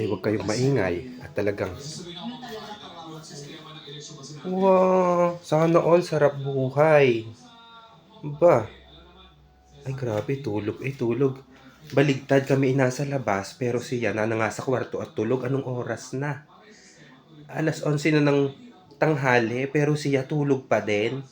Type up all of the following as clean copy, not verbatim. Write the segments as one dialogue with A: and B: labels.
A: Ay, huwag kayong maingay. At talagang, wow, sana all sarap buhay. Ba? Ay, grabe, tulog. Ay, tulog. Baligtad kami nasa labas, pero siya na nga sa kwarto at tulog. Anong oras na? Alas 11 na ng tanghali, pero siya tulog pa din.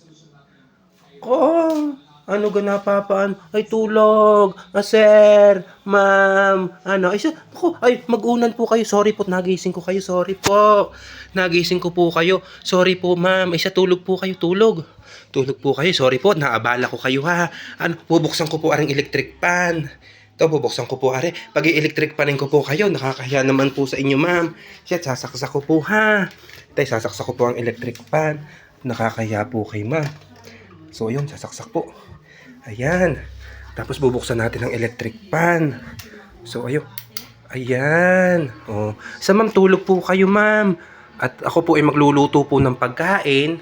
A: Oh, ano ganapapaan? Ay, tulog. Sir, ma'am. Ano? Ay, ako, ay, mag-unan po kayo. Sorry po, nagising ko kayo. Sorry po. Nagising ko po kayo. Sorry po, ma'am. Ay, tulog po kayo. Tulog. Tulog po kayo. Sorry po, naabala ko kayo ha. Ano, bubuksan ko po aring electric pan. Ito, bubuksan ko po are. Pag i-electric panin ko po kayo, nakakahiya naman po sa inyo, ma'am. Shit, sasaksak ko po ha. Tay, sasaksak ko po ang electric pan. Nakakahiya po kay ma'am. So, yun, sasaksak po. Ayan. Tapos, bubuksan natin ang electric pan. So, ayun. Ayan. Oh. Sa ma'am, tulog po kayo, ma'am. At ako po ay magluluto po ng pagkain.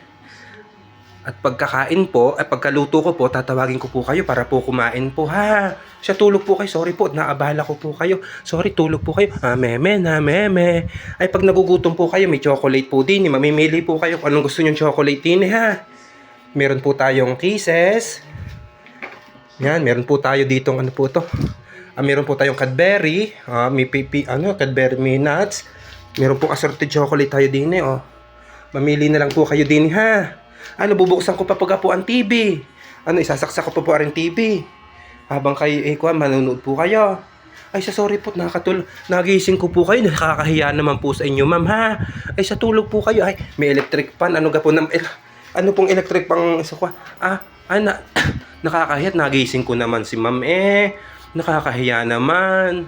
A: At pagkakain po, at pagkaluto ko po, tatawagin ko po kayo para po kumain po, ha. Siya, tulog po kayo. Sorry po, naabala ko po kayo. Sorry, tulog po kayo. Meme na, meme. Ay, pag nagugutom po kayo, may chocolate po din. Mamimili po kayo kung anong gusto nyo chocolate din, ha. Meron po tayong Kisses. Yan, meron po tayo dito, ano po to. Meron po tayong Cadbury. May Cadbury may nuts. Meron po assorted chocolate tayo din, oh. Mamili na lang po kayo din, ha. Ano, bubuksan ko pa po ang TV. Ano, isasaksak ko pa po ang TV. Habang kayo, manonood po kayo. Ay, sorry po, nagising ko po kayo. Nakakahiya naman po sa inyo, ma'am, ha. Ay, tulog po kayo. Ay, may electric fan. Ano po, ano pong electric pang isa ko? Nakakahiya. Nagising ko naman si ma'am, nakakahiya naman.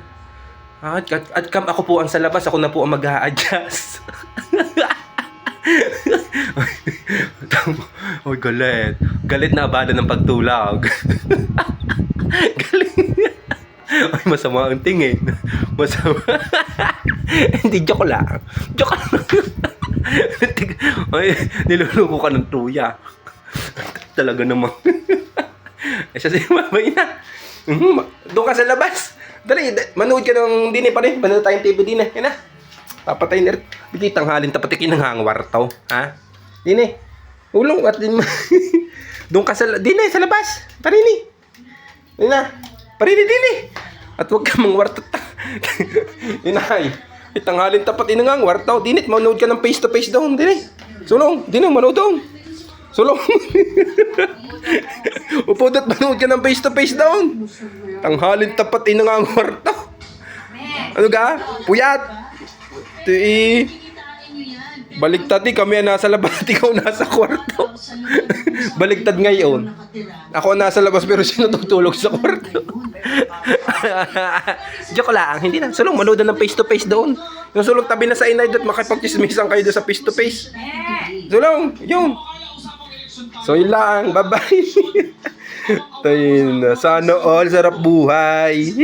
A: At ako po ang sa labas. Ako na po ang mag-a-adjust. Oy, galit. Galit na abala ng pagtulog. Galit. Ay, masama ang tingin. Masama. Hindi, joke lang. Joke lang. Ay, niluluko ka ng tuya. Talaga naman. Siya si mamay na. Doon ka sa labas. Dali, manood ka ng dine pa rin. Manood tayong TV dine. Yan na. Papatay na rin. Bigay tanghalin tapat kinangangwartaw. Ha? Dine. Ulong at din. Doon ka sa dine sa labas. Parini. Dine na. Parini dine. At huwag ka mangwartaw. Inay. Tanghalin tapat inangangwartaw. Dine, manood ka ng face to face doon. Dine. Sulong. Dine, manood doon. Sulong. Upod at manood ka ng face to face doon. Tanghalin tapat inangangwartaw. Ano ga? Puyat. Baligtad kami nasa labas at ikaw nasa kwarto. Baligtad ngayon. Ako nasa labas pero siya natutulog sa kwarto. Joke lang, hindi na. Sulong, manood ng face to face doon. Yung sulong tabi na sa inay doon, makipagchismisan kayo doon sa face to face. Sulong, yun. So yun lang, bye bye. Sana all sarap buhay.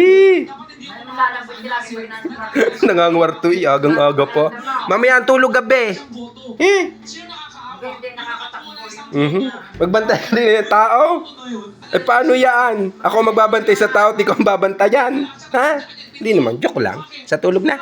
A: Nangangwarto agang-aga pa. Mamaya ang tulog gabi. Magbantay ka din ng tao. Paano yan? Ako magbabantay sa tao at ikaw ang babantayan. Ha? Hindi naman, joke lang. Sa tulog na.